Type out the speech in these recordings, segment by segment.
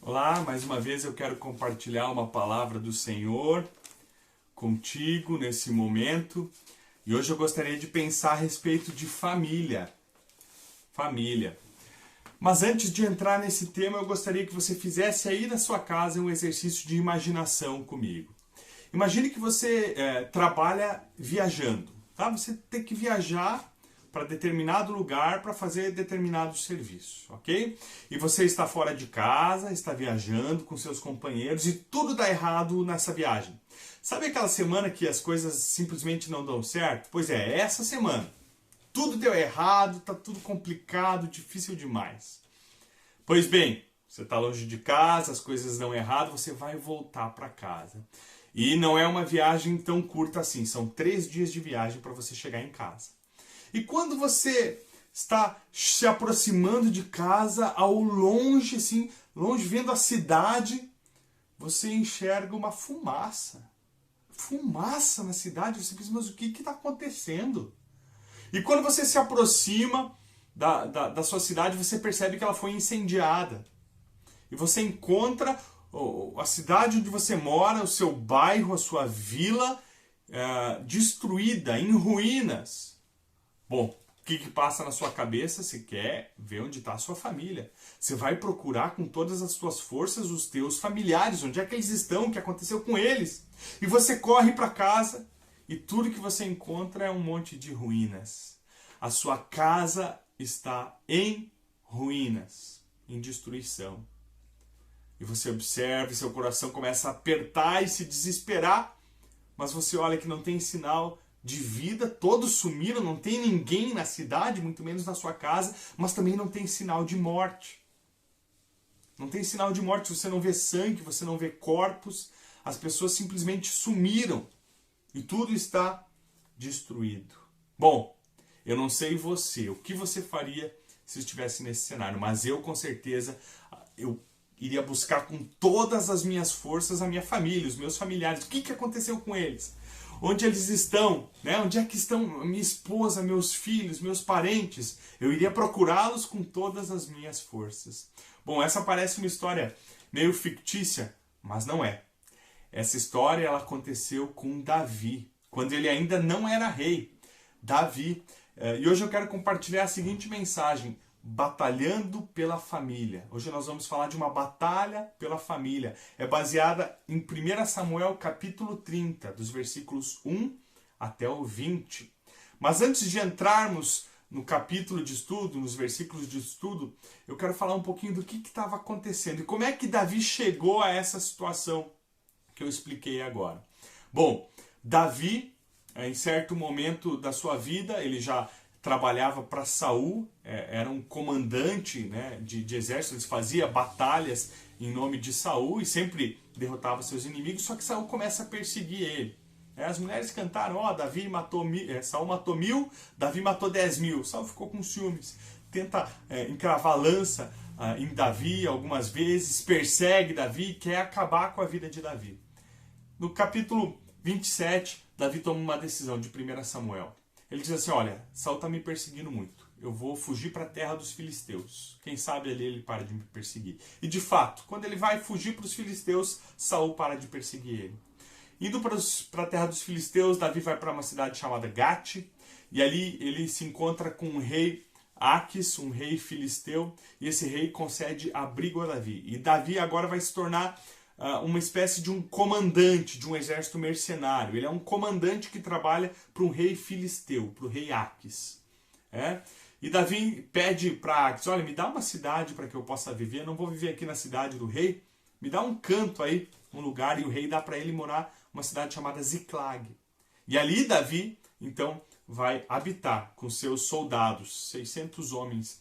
Olá, mais uma vez eu quero compartilhar uma palavra do Senhor contigo nesse momento. E hoje eu gostaria de pensar a respeito de família. Família. Mas antes de entrar nesse tema, eu gostaria que você fizesse aí na sua casa um exercício de imaginação comigo. Imagine que você trabalha viajando, tá? Você tem que viajar para determinado lugar para fazer determinado serviço, ok? E você está fora de casa, está viajando com seus companheiros e tudo dá errado nessa viagem. Sabe aquela semana que as coisas simplesmente não dão certo? Pois é, essa semana. Tudo deu errado, tá tudo complicado, difícil demais. Pois bem, você está longe de casa, as coisas dão errado, você vai voltar para casa. E não é uma viagem tão curta assim, são 3 dias de viagem para você chegar em casa. E quando você está se aproximando de casa, ao longe, assim, longe, vendo a cidade, você enxerga uma fumaça. Fumaça na cidade, você pensa, mas o que está acontecendo? E quando você se aproxima da sua cidade, você percebe que ela foi incendiada. E você encontra a cidade onde você mora, o seu bairro, a sua vila, destruída, em ruínas. Bom, o que passa na sua cabeça? Você quer ver onde está a sua família. Você vai procurar com todas as suas forças os teus familiares, onde é que eles estão, o que aconteceu com eles. E você corre para casa e tudo que você encontra é um monte de ruínas. A sua casa está em ruínas, em destruição. E você observa e seu coração começa a apertar e se desesperar, mas você olha que não tem sinal de vida, todos sumiram, não tem ninguém na cidade, muito menos na sua casa, mas também não tem sinal de morte. Não tem sinal de morte, você não vê sangue, você não vê corpos, as pessoas simplesmente sumiram e tudo está destruído. Bom, eu não sei você, o que você faria se estivesse nesse cenário, mas eu com certeza, eu iria buscar com todas as minhas forças a minha família, os meus familiares, o que aconteceu com eles? Onde eles estão, né? Onde é que estão minha esposa, meus filhos, meus parentes? Eu iria procurá-los com todas as minhas forças. Bom, essa parece uma história meio fictícia, mas não é. Essa história ela aconteceu com Davi, quando ele ainda não era rei. Davi. E hoje eu quero compartilhar a seguinte mensagem: batalhando pela família. Hoje nós vamos falar de uma batalha pela família. É baseada em 1 Samuel capítulo 30, dos versículos 1 até o 20. Mas antes de entrarmos no capítulo de estudo, nos versículos de estudo, eu quero falar um pouquinho do que estava acontecendo e como é que Davi chegou a essa situação que eu expliquei agora. Bom, Davi, em certo momento da sua vida, ele já trabalhava para Saul, era um comandante, né, de exército, ele fazia batalhas em nome de Saul e sempre derrotava seus inimigos, só que Saul começa a perseguir ele. As mulheres cantaram, Saul matou 1000, Davi matou 10.000. Saul ficou com ciúmes, tenta encravar lança em Davi algumas vezes, persegue Davi, quer acabar com a vida de Davi. No capítulo 27, Davi toma uma decisão de 1 Samuel. Ele diz assim, olha, Saul está me perseguindo muito. Eu vou fugir para a terra dos filisteus. Quem sabe ali ele para de me perseguir. E de fato, quando ele vai fugir para os filisteus, Saul para de perseguir ele. Indo para a terra dos filisteus, Davi vai para uma cidade chamada Gate. E ali ele se encontra com o rei Aquis, um rei filisteu. E esse rei concede abrigo a Davi. E Davi agora vai se tornar uma espécie de um comandante de um exército mercenário. Ele é um comandante que trabalha para um rei filisteu, para o rei Aquis. E Davi pede para Aquis, olha, me dá uma cidade para que eu possa viver, eu não vou viver aqui na cidade do rei, me dá um canto aí, um lugar, e o rei dá para ele morar numa cidade chamada Ziclag. E ali Davi, então, vai habitar com seus soldados, 600 homens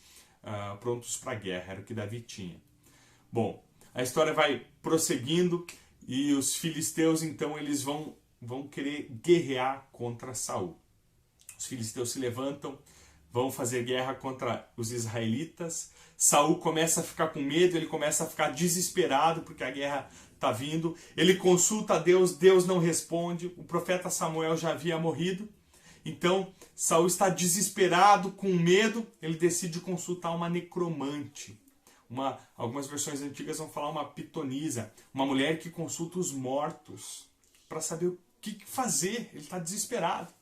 prontos para a guerra, era o que Davi tinha. Bom, a história vai prosseguindo e os filisteus, então, eles vão querer guerrear contra Saul. Os filisteus se levantam, vão fazer guerra contra os israelitas. Saul começa a ficar com medo, ele começa a ficar desesperado porque a guerra está vindo. Ele consulta a Deus, Deus não responde. O profeta Samuel já havia morrido. Então, Saul está desesperado, com medo, ele decide consultar uma necromante. Algumas versões antigas vão falar uma pitonisa, uma mulher que consulta os mortos para saber o que fazer. Ele está desesperado.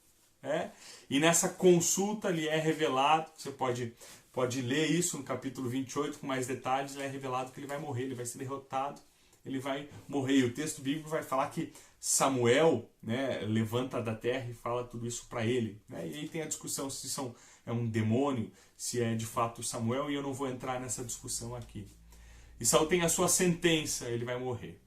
E nessa consulta lhe é revelado, você pode ler isso no capítulo 28 com mais detalhes, lhe é revelado que ele vai morrer, ele vai ser derrotado, ele vai morrer. E o texto bíblico vai falar que Samuel, levanta da terra e fala tudo isso para ele. E aí tem a discussão se é um demônio, se é de fato Samuel, e eu não vou entrar nessa discussão aqui. E Saul tem a sua sentença, ele vai morrer.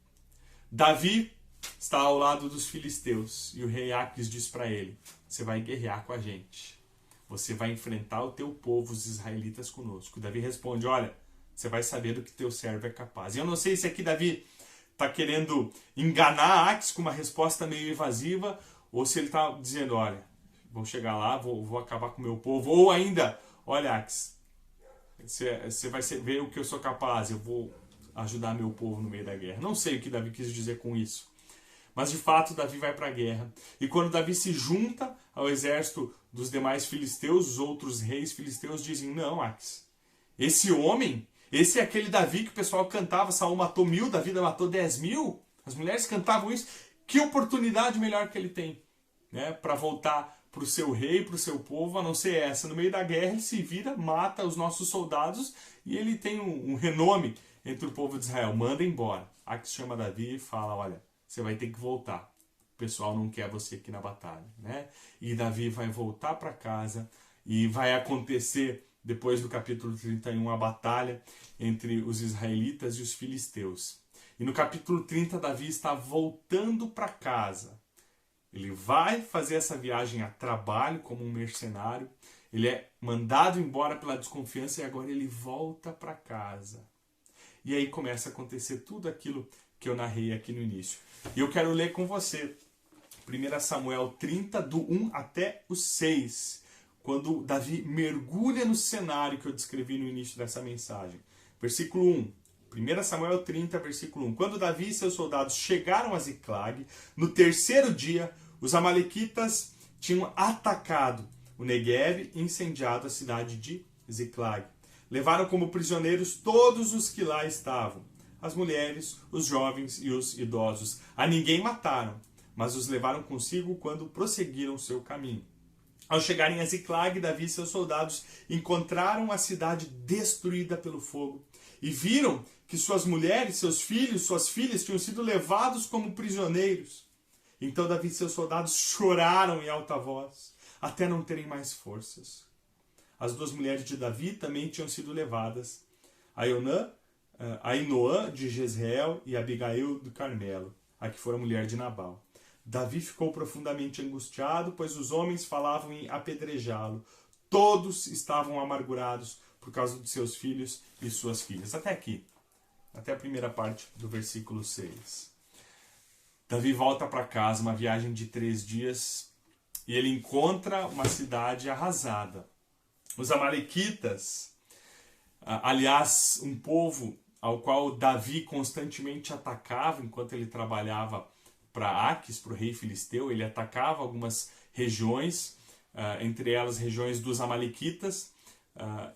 Davi está ao lado dos filisteus e o rei Aquis diz para ele: você vai guerrear com a gente, você vai enfrentar o teu povo, os israelitas, conosco. Davi responde: olha, você vai saber do que teu servo é capaz. E eu não sei se aqui Davi está querendo enganar Aquis com uma resposta meio evasiva, ou se ele está dizendo: olha, vou chegar lá, vou acabar com o meu povo. Ou ainda: olha, Aquis, você vai ver o que eu sou capaz, eu vou ajudar meu povo no meio da guerra. Não sei o que Davi quis dizer com isso. Mas de fato Davi vai para a guerra. E quando Davi se junta ao exército dos demais filisteus, os outros reis filisteus dizem: não, Aquis, esse homem, esse é aquele Davi que o pessoal cantava, Saul matou 1000, Davi matou 10.000. As mulheres cantavam isso. Que oportunidade melhor que ele tem, para voltar para o seu rei, para o seu povo, a não ser essa. No meio da guerra ele se vira, mata os nossos soldados e ele tem um renome entre o povo de Israel. Manda embora. Aquis chama Davi e fala: olha, você vai ter que voltar. O pessoal não quer você aqui na batalha. E Davi vai voltar para casa e vai acontecer, depois do capítulo 31, a batalha entre os israelitas e os filisteus. E no capítulo 30, Davi está voltando para casa. Ele vai fazer essa viagem a trabalho como um mercenário. Ele é mandado embora pela desconfiança e agora ele volta para casa. E aí começa a acontecer tudo aquilo que eu narrei aqui no início. E eu quero ler com você 1 Samuel 30, do 1 até o 6, quando Davi mergulha no cenário que eu descrevi no início dessa mensagem. Versículo 1. 1 Samuel 30, versículo 1. Quando Davi e seus soldados chegaram a Ziclag, no terceiro dia, os amalequitas tinham atacado o Negueb e incendiado a cidade de Ziclag. Levaram como prisioneiros todos os que lá estavam, as mulheres, os jovens e os idosos. A ninguém mataram, mas os levaram consigo quando prosseguiram seu caminho. Ao chegarem a Ziclag, Davi e seus soldados encontraram a cidade destruída pelo fogo e viram que suas mulheres, seus filhos, suas filhas tinham sido levados como prisioneiros. Então Davi e seus soldados choraram em alta voz, até não terem mais forças. As duas mulheres de Davi também tinham sido levadas, Ainoã de Jezreel e Abigail do Carmelo, a que fora mulher de Nabal. Davi ficou profundamente angustiado, pois os homens falavam em apedrejá-lo. Todos estavam amargurados por causa de seus filhos e suas filhas. Até aqui. Até a primeira parte do versículo 6. Davi volta para casa, uma viagem de 3 dias, e ele encontra uma cidade arrasada. Os amalequitas, aliás, um povo ao qual Davi constantemente atacava enquanto ele trabalhava para Aquis, para o rei filisteu. Ele atacava algumas regiões, entre elas regiões dos amalequitas,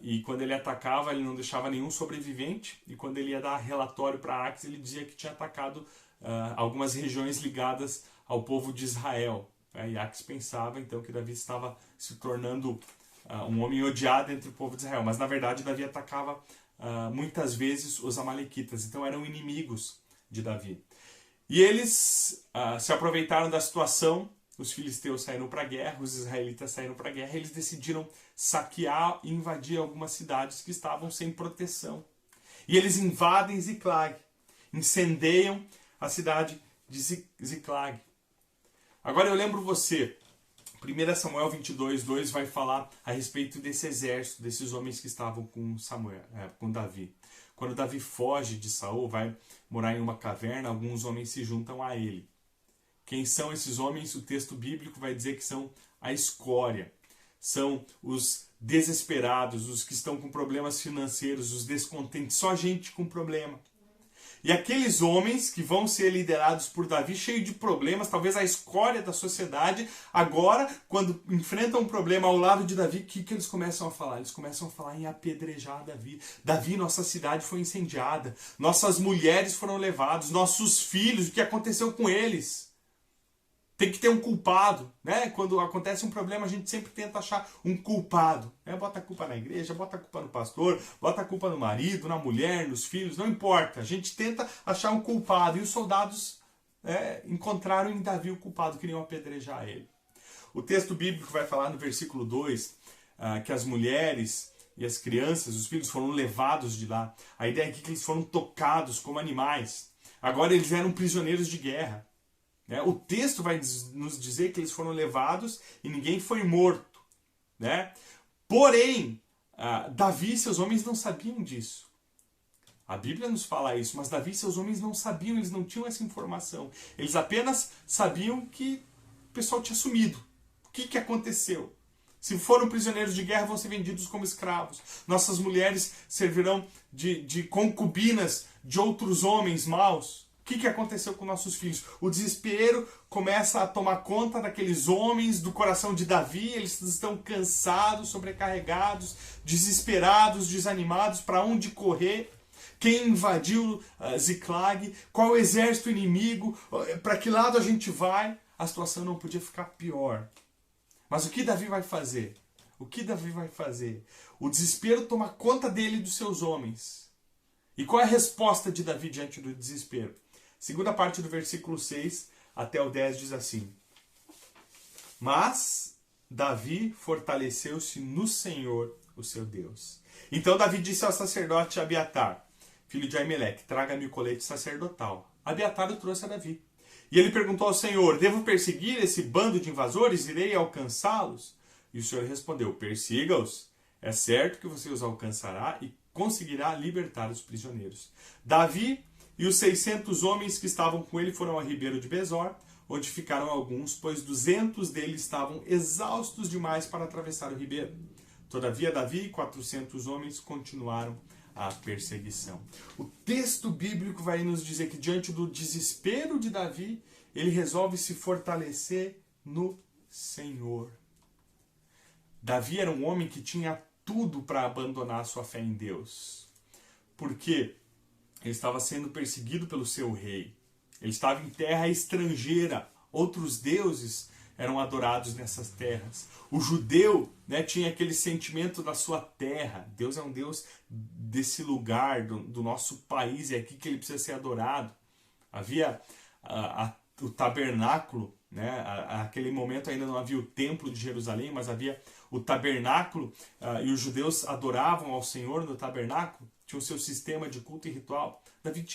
e quando ele atacava ele não deixava nenhum sobrevivente, e quando ele ia dar relatório para Aquis ele dizia que tinha atacado algumas regiões ligadas ao povo de Israel. E Aquis pensava então que Davi estava se tornando um homem odiado entre o povo de Israel, mas na verdade Davi atacava muitas vezes os amalequitas, então eram inimigos de Davi. E eles se aproveitaram da situação, os filisteus saíram para a guerra, os israelitas saíram para a guerra, eles decidiram saquear e invadir algumas cidades que estavam sem proteção. E eles invadem Ziclag, incendeiam a cidade de Ziclag. Agora eu lembro você, 1 Samuel 22, 2 vai falar a respeito desse exército, desses homens que estavam com Davi. Quando Davi foge de Saul, vai morar em uma caverna, alguns homens se juntam a ele. Quem são esses homens? O texto bíblico vai dizer que são a escória. São os desesperados, os que estão com problemas financeiros, os descontentes, só gente com problema. E aqueles homens que vão ser liderados por Davi, cheio de problemas, talvez a escória da sociedade, agora, quando enfrentam um problema ao lado de Davi, o que eles começam a falar? Eles começam a falar em apedrejar Davi. Davi, nossa cidade foi incendiada, nossas mulheres foram levadas, nossos filhos, o que aconteceu com eles? Tem que ter um culpado, né? Quando acontece um problema, a gente sempre tenta achar um culpado. Bota a culpa na igreja, bota a culpa no pastor, bota a culpa no marido, na mulher, nos filhos, não importa. A gente tenta achar um culpado. E os soldados encontraram em Davi o culpado, queriam apedrejar ele. O texto bíblico vai falar no versículo 2 que as mulheres e as crianças, os filhos, foram levados de lá. A ideia é que eles foram tocados como animais. Agora eles eram prisioneiros de guerra. O texto vai nos dizer que eles foram levados e ninguém foi morto. Porém, Davi e seus homens não sabiam disso. A Bíblia nos fala isso, mas Davi e seus homens não sabiam, eles não tinham essa informação. Eles apenas sabiam que o pessoal tinha sumido. O que aconteceu? Se foram prisioneiros de guerra, vão ser vendidos como escravos. Nossas mulheres servirão de concubinas de outros homens maus. O que aconteceu com nossos filhos? O desespero começa a tomar conta daqueles homens do coração de Davi. Eles estão cansados, sobrecarregados, desesperados, desanimados. Para onde correr? Quem invadiu Ziklag? Qual o exército inimigo? Para que lado a gente vai? A situação não podia ficar pior. Mas o que Davi vai fazer? O que Davi vai fazer? O desespero toma conta dele e dos seus homens. E qual é a resposta de Davi diante do desespero? Segunda parte do versículo 6 até o 10 diz assim: Mas Davi fortaleceu-se no Senhor, o seu Deus. Então Davi disse ao sacerdote Abiatar, filho de Aimeleque, traga-me o colete sacerdotal. Abiatar o trouxe a Davi. E ele perguntou ao Senhor, devo perseguir esse bando de invasores? Irei alcançá-los? E o Senhor respondeu, persiga-os. É certo que você os alcançará e conseguirá libertar os prisioneiros. Davi e os 600 homens que estavam com ele foram ao ribeiro de Besor, onde ficaram alguns, pois 200 deles estavam exaustos demais para atravessar o ribeiro. Todavia, Davi e 400 homens continuaram a perseguição. O texto bíblico vai nos dizer que diante do desespero de Davi, ele resolve se fortalecer no Senhor. Davi era um homem que tinha tudo para abandonar sua fé em Deus. Por quê? Ele estava sendo perseguido pelo seu rei. Ele estava em terra estrangeira. Outros deuses eram adorados nessas terras. O judeu tinha aquele sentimento da sua terra. Deus é um Deus desse lugar, do nosso país. É aqui que ele precisa ser adorado. Havia o tabernáculo. Naquele momento ainda não havia o templo de Jerusalém, mas havia o tabernáculo. E os judeus adoravam ao Senhor no tabernáculo. Tinha o seu sistema de culto e ritual. Davi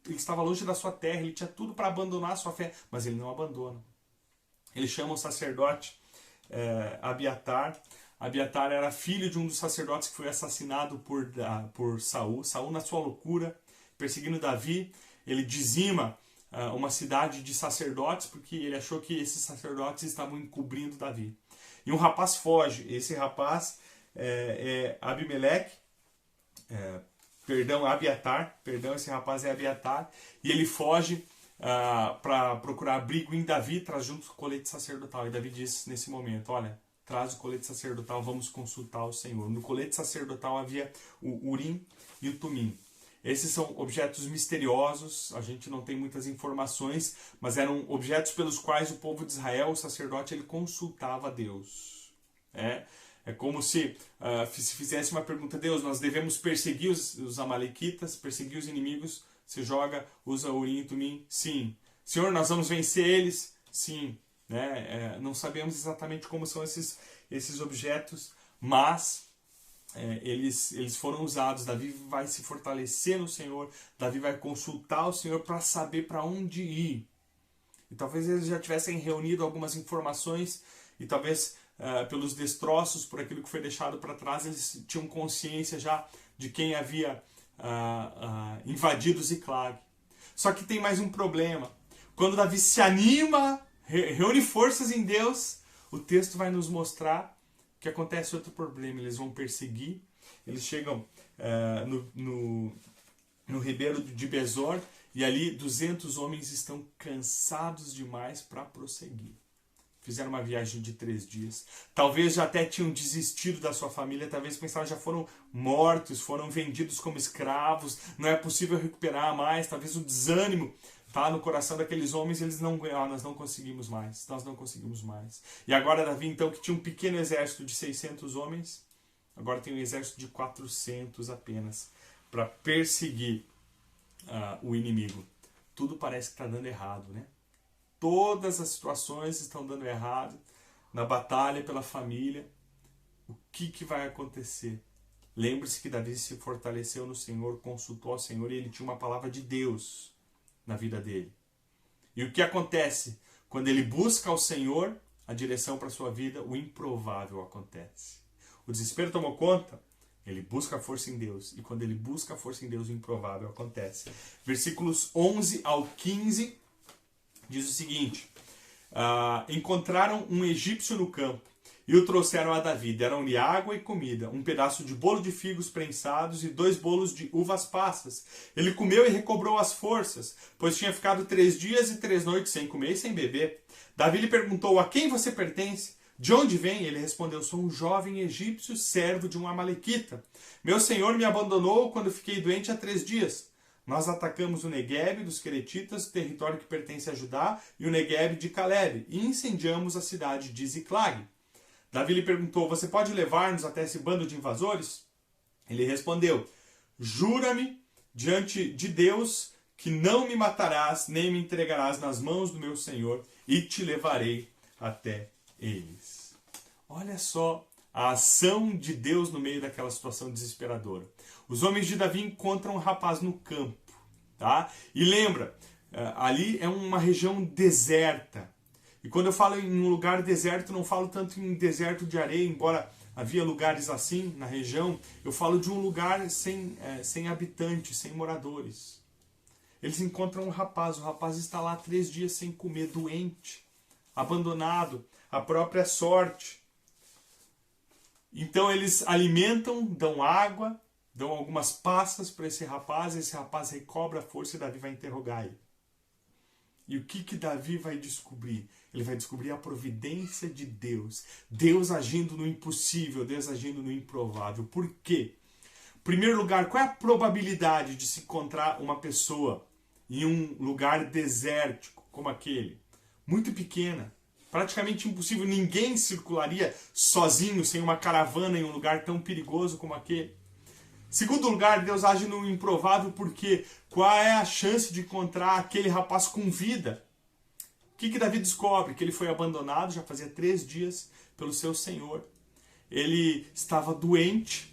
ele estava longe da sua terra, ele tinha tudo para abandonar a sua fé, mas ele não abandona. Ele chama o sacerdote Abiatar. Abiatar era filho de um dos sacerdotes que foi assassinado por Saul. Saul, na sua loucura, perseguindo Davi, ele dizima uma cidade de sacerdotes, porque ele achou que esses sacerdotes estavam encobrindo Davi. E um rapaz foge. Esse rapaz é Abimeleque, Abiatar, esse rapaz é Abiatar, e ele foge para procurar abrigo em Davi, traz junto o colete sacerdotal. E Davi diz nesse momento, olha, traz o colete sacerdotal, vamos consultar o Senhor. No colete sacerdotal havia o Urim e o Tumim. Esses são objetos misteriosos, a gente não tem muitas informações, mas eram objetos pelos quais o povo de Israel, o sacerdote, ele consultava a Deus. É como se fizesse uma pergunta, Deus, nós devemos perseguir os amalequitas, perseguir os inimigos, você usa Urim e Tumim? Sim. Senhor, nós vamos vencer eles? Sim. Não sabemos exatamente como são esses objetos, mas eles foram usados. Davi vai se fortalecer no Senhor, Davi vai consultar o Senhor para saber para onde ir. E talvez eles já tivessem reunido algumas informações e talvez pelos destroços, por aquilo que foi deixado para trás, eles tinham consciência já de quem havia invadido Ziklag. Só que tem mais um problema. Quando Davi se anima, reúne forças em Deus, o texto vai nos mostrar que acontece outro problema. Eles vão perseguir, eles chegam no no ribeiro de Besor, e ali 200 homens estão cansados demais para prosseguir. Fizeram uma viagem de 3 dias. Talvez já até tinham desistido da sua família, talvez pensaram já foram mortos, foram vendidos como escravos, não é possível recuperar mais, talvez o desânimo tá no coração daqueles homens, eles não, nós não conseguimos mais, nós não conseguimos mais. E agora Davi, então, que tinha um pequeno exército de 600 homens, agora tem um exército de 400 apenas, para perseguir o inimigo. Tudo parece que está dando errado, né? Todas as situações estão dando errado na batalha pela família. O que vai acontecer? Lembre-se que Davi se fortaleceu no Senhor, consultou ao Senhor e ele tinha uma palavra de Deus na vida dele. E o que acontece? Quando ele busca ao Senhor a direção para a sua vida, o improvável acontece. O desespero tomou conta, ele busca a força em Deus. E quando ele busca a força em Deus, o improvável acontece. Versículos 11 ao 15 diz o seguinte: encontraram um egípcio no campo e o trouxeram a Davi. Deram-lhe água e comida, um pedaço de bolo de figos prensados e 2 bolos de uvas passas. Ele comeu e recobrou as forças, pois tinha ficado 3 dias e 3 noites sem comer e sem beber. Davi lhe perguntou: a quem você pertence? De onde vem? Ele respondeu: sou um jovem egípcio, servo de um amalequita. Meu senhor me abandonou quando fiquei doente há 3 dias. Nós atacamos o Negueb dos Queretitas, território que pertence a Judá, e o Negueb de Caleb, e incendiamos a cidade de Ziclag. Davi lhe perguntou: você pode levar-nos até esse bando de invasores? Ele respondeu: jura-me diante de Deus que não me matarás, nem me entregarás nas mãos do meu senhor, e te levarei até eles. Olha só a ação de Deus no meio daquela situação desesperadora. Os homens de Davi encontram um rapaz no campo, tá? E lembra, ali é uma região deserta. E quando eu falo em um lugar deserto, não falo tanto em deserto de areia, embora havia lugares assim na região, eu falo de um lugar sem habitantes, sem moradores. Eles encontram um rapaz, o rapaz está lá 3 dias sem comer, doente, abandonado, à própria sorte. Então eles alimentam, dão água, dão algumas passas para esse rapaz recobra a força e Davi vai interrogar ele. E o que Davi vai descobrir? Ele vai descobrir a providência de Deus. Deus agindo no impossível, Deus agindo no improvável. Por quê? Em primeiro lugar, qual é a probabilidade de se encontrar uma pessoa em um lugar desértico como aquele? Muito pequena. Praticamente impossível. Ninguém circularia sozinho, sem uma caravana, em um lugar tão perigoso como aquele. Segundo lugar, Deus age no improvável porque qual é a chance de encontrar aquele rapaz com vida? O que Davi descobre? Que ele foi abandonado já fazia 3 dias pelo seu senhor. Ele estava doente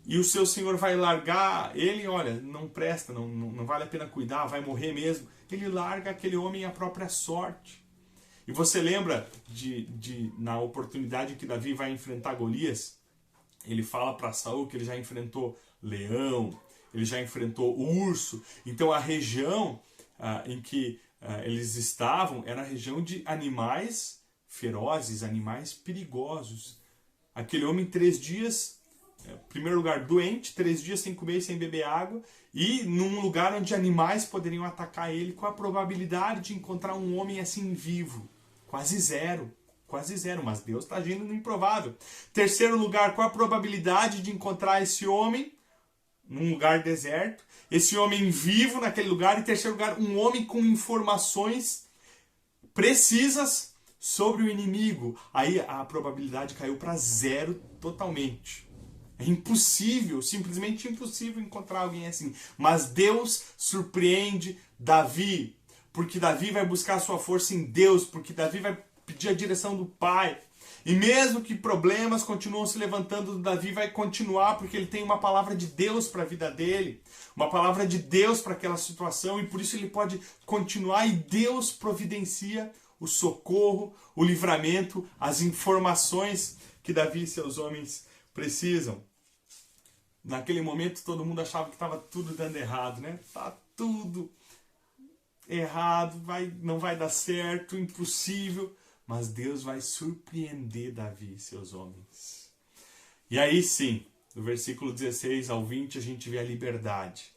e o seu senhor vai largar ele, olha, não presta, não vale a pena cuidar, vai morrer mesmo. Ele larga aquele homem à própria sorte. E você lembra na oportunidade que Davi vai enfrentar Golias? Ele fala para Saul que ele já enfrentou leão, ele já enfrentou urso. Então a região em que eles estavam era a região de animais ferozes, animais perigosos. Aquele homem 3 dias, em primeiro lugar doente, 3 dias sem comer e sem beber água, e num lugar onde animais poderiam atacar ele. Qual a probabilidade de encontrar um homem assim vivo? Quase zero, mas Deus está agindo no improvável. Terceiro lugar, qual a probabilidade de encontrar esse homem num lugar deserto? Esse homem vivo naquele lugar. E terceiro lugar, um homem com informações precisas sobre o inimigo. Aí a probabilidade caiu para 0 totalmente. É impossível, simplesmente impossível encontrar alguém assim. Mas Deus surpreende Davi. Porque Davi vai buscar a sua força em Deus, porque Davi vai pedir a direção do Pai. E mesmo que problemas continuam se levantando, Davi vai continuar, porque ele tem uma palavra de Deus para a vida dele, uma palavra de Deus para aquela situação, e por isso ele pode continuar, e Deus providencia o socorro, o livramento, as informações que Davi e seus homens precisam. Naquele momento todo mundo achava que estava tudo dando errado, né? Tá tudo errado, não vai dar certo, impossível, mas Deus vai surpreender Davi e seus homens. E aí sim, do versículo 16 ao 20 a gente vê a liberdade.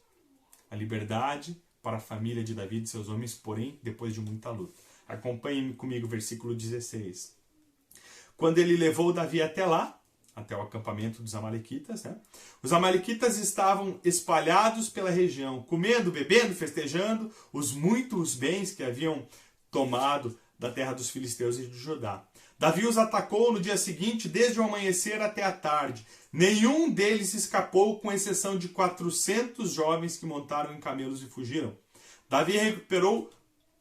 a liberdade para a família de Davi e de seus homens, porém, depois de muita luta. Acompanhe comigo o versículo 16. Quando ele levou Davi até lá, até o acampamento dos amalequitas, né? Os amalequitas estavam espalhados pela região, comendo, bebendo, festejando os muitos bens que haviam tomado da terra dos filisteus e de Judá. Davi os atacou no dia seguinte, desde o amanhecer até a tarde. Nenhum deles escapou, com exceção de 400 jovens que montaram em camelos e fugiram. Davi recuperou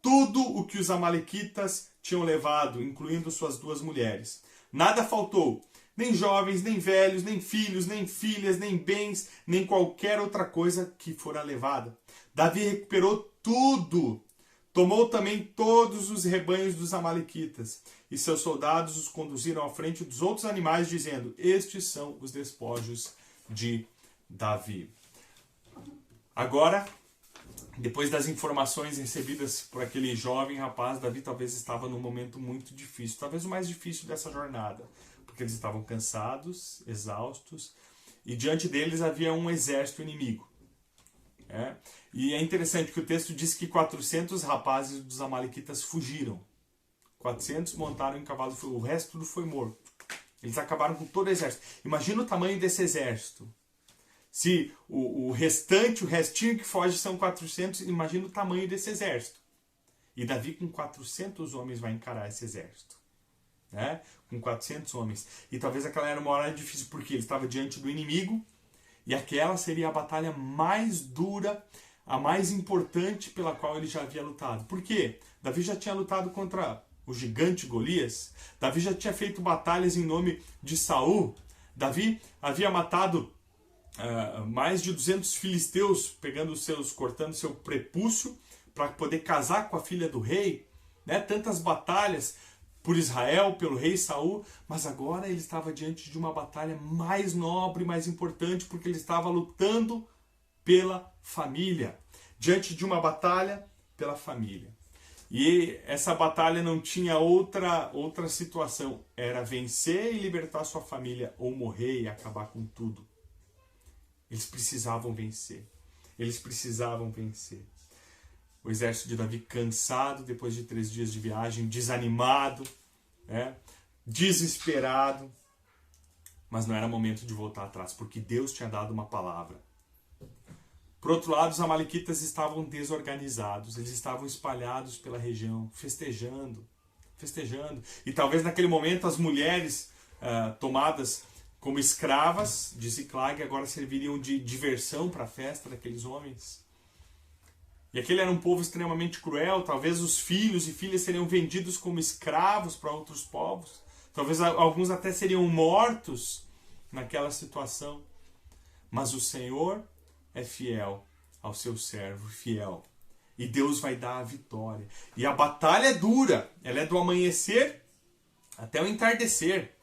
tudo o que os amalequitas tinham levado, incluindo suas 2 mulheres. Nada faltou, nem jovens, nem velhos, nem filhos, nem filhas, nem bens, nem qualquer outra coisa que fora levada. Davi recuperou tudo. Tomou também todos os rebanhos dos amalequitas, e seus soldados os conduziram à frente dos outros animais, dizendo: estes são os despojos de Davi. Agora, depois das informações recebidas por aquele jovem rapaz, Davi talvez estava num momento muito difícil, talvez o mais difícil dessa jornada, porque eles estavam cansados, exaustos, e diante deles havia um exército inimigo. E é interessante que o texto diz que 400 rapazes dos amalequitas fugiram. 400 montaram em cavalo, o resto tudo foi morto. Eles acabaram com todo o exército. Imagina o tamanho desse exército. Se o restinho que foge são 400, imagina o tamanho desse exército. E Davi com 400 homens vai encarar esse exército. Com 400 homens. E talvez aquela era uma hora difícil, porque ele estava diante do inimigo, e aquela seria a batalha mais dura, a mais importante pela qual ele já havia lutado. Por quê? Davi já tinha lutado contra o gigante Golias. Davi já tinha feito batalhas em nome de Saul. Davi havia matado mais de 200 filisteus, cortando seu prepúcio para poder casar com a filha do rei. Tantas batalhas por Israel, pelo rei Saul, mas agora ele estava diante de uma batalha mais nobre, mais importante, porque ele estava lutando pela família, diante de uma batalha pela família. E essa batalha não tinha outra situação, era vencer e libertar sua família, ou morrer e acabar com tudo. Eles precisavam vencer. O exército de Davi cansado, depois de 3 dias de viagem, desanimado, desesperado, mas não era momento de voltar atrás, porque Deus tinha dado uma palavra. Por outro lado, os amalequitas estavam desorganizados, eles estavam espalhados pela região, festejando, e talvez naquele momento as mulheres tomadas como escravas de Ziclag agora serviriam de diversão para a festa daqueles homens. E aquele era um povo extremamente cruel, talvez os filhos e filhas seriam vendidos como escravos para outros povos, talvez alguns até seriam mortos naquela situação. Mas o Senhor é fiel ao seu servo, fiel. E Deus vai dar a vitória. E a batalha é dura, ela é do amanhecer até o entardecer.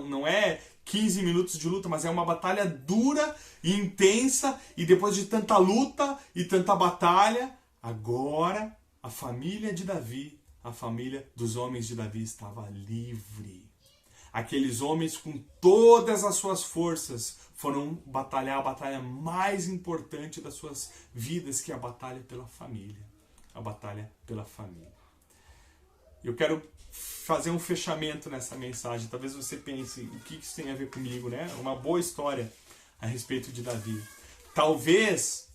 Não é 15 minutos de luta, mas é uma batalha dura e intensa, e depois de tanta luta e tanta batalha, agora a família de Davi, a família dos homens de Davi estava livre. Aqueles homens com todas as suas forças foram batalhar a batalha mais importante das suas vidas, que é a batalha pela família. A batalha pela família. Eu quero fazer um fechamento nessa mensagem. Talvez você pense, o que isso tem a ver comigo, Uma boa história a respeito de Davi. Talvez,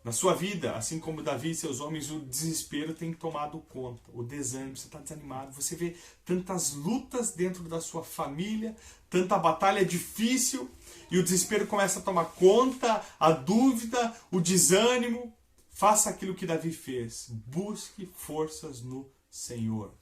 na sua vida, assim como Davi e seus homens, o desespero tem tomado conta, o desânimo, você está desanimado, você vê tantas lutas dentro da sua família, tanta batalha difícil, e o desespero começa a tomar conta, a dúvida, o desânimo. Faça aquilo que Davi fez, busque forças no Senhor.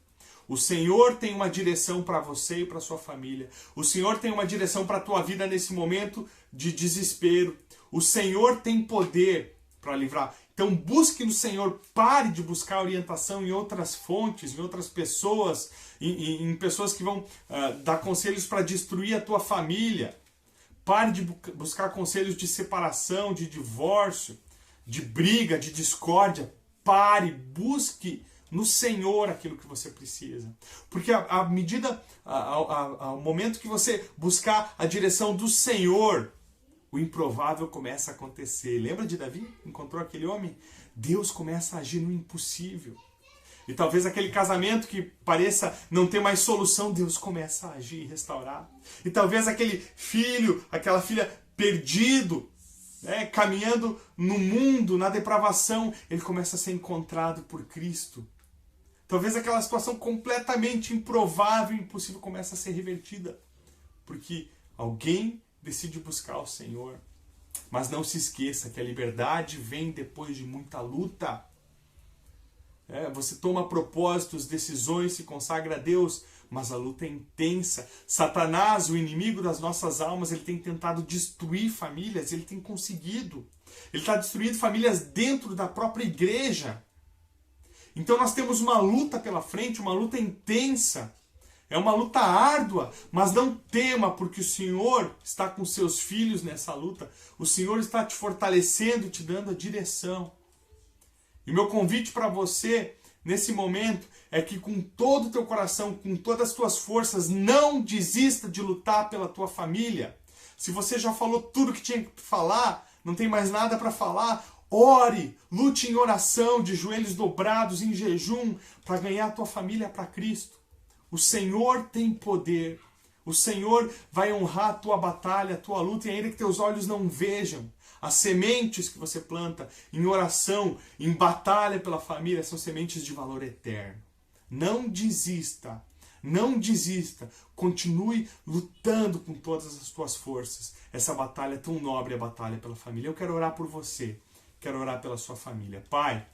O Senhor tem uma direção para você e para sua família. O Senhor tem uma direção para a tua vida nesse momento de desespero. O Senhor tem poder para livrar. Então busque no Senhor, pare de buscar orientação em outras fontes, em outras pessoas, em pessoas que vão dar conselhos para destruir a tua família. Pare de buscar conselhos de separação, de divórcio, de briga, de discórdia. Pare, busque no Senhor aquilo que você precisa. Porque ao momento que você buscar a direção do Senhor, o improvável começa a acontecer. Lembra de Davi? Encontrou aquele homem? Deus começa a agir no impossível. E talvez aquele casamento que pareça não ter mais solução, Deus começa a agir e restaurar. E talvez aquele filho, aquela filha perdido, caminhando no mundo, na depravação, ele começa a ser encontrado por Cristo. Talvez aquela situação completamente improvável e impossível começa a ser revertida. Porque alguém decide buscar o Senhor. Mas não se esqueça que a liberdade vem depois de muita luta. Você toma propósitos, decisões, se consagra a Deus, mas a luta é intensa. Satanás, o inimigo das nossas almas, ele tem tentado destruir famílias, ele tem conseguido. Ele está destruindo famílias dentro da própria igreja. Então nós temos uma luta pela frente, uma luta intensa. É uma luta árdua, mas não tema, porque o Senhor está com seus filhos nessa luta. O Senhor está te fortalecendo, te dando a direção. E meu convite para você, nesse momento, é que com todo o teu coração, com todas as tuas forças, não desista de lutar pela tua família. Se você já falou tudo que tinha que falar, não tem mais nada para falar, ore, lute em oração, de joelhos dobrados, em jejum, para ganhar a tua família para Cristo. O Senhor tem poder. O Senhor vai honrar a tua batalha, a tua luta, e ainda que teus olhos não vejam. As sementes que você planta em oração, em batalha pela família, são sementes de valor eterno. Não desista. Não desista. Continue lutando com todas as tuas forças. Essa batalha é tão nobre, a batalha pela família. Eu quero orar por você. Quero orar pela sua família. Pai,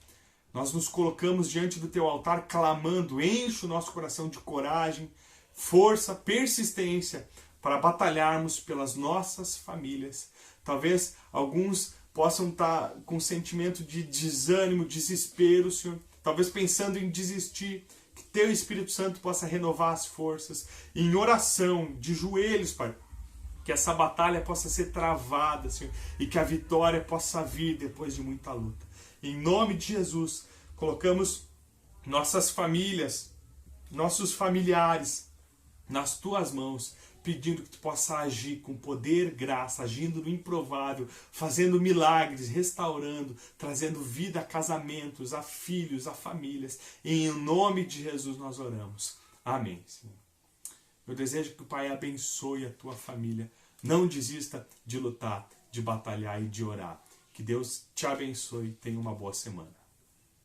nós nos colocamos diante do teu altar clamando, enche o nosso coração de coragem, força, persistência para batalharmos pelas nossas famílias. Talvez alguns possam estar com sentimento de desânimo, desespero, Senhor. Talvez pensando em desistir. Que teu Espírito Santo possa renovar as forças. Em oração, de joelhos, Pai. Que essa batalha possa ser travada, Senhor. E que a vitória possa vir depois de muita luta. Em nome de Jesus, colocamos nossas famílias, nossos familiares nas tuas mãos, pedindo que tu possa agir com poder, graça, agindo no improvável, fazendo milagres, restaurando, trazendo vida a casamentos, a filhos, a famílias. Em nome de Jesus nós oramos. Amém, Senhor. Eu desejo que o Pai abençoe a tua família. Não desista de lutar, de batalhar e de orar. Que Deus te abençoe e tenha uma boa semana.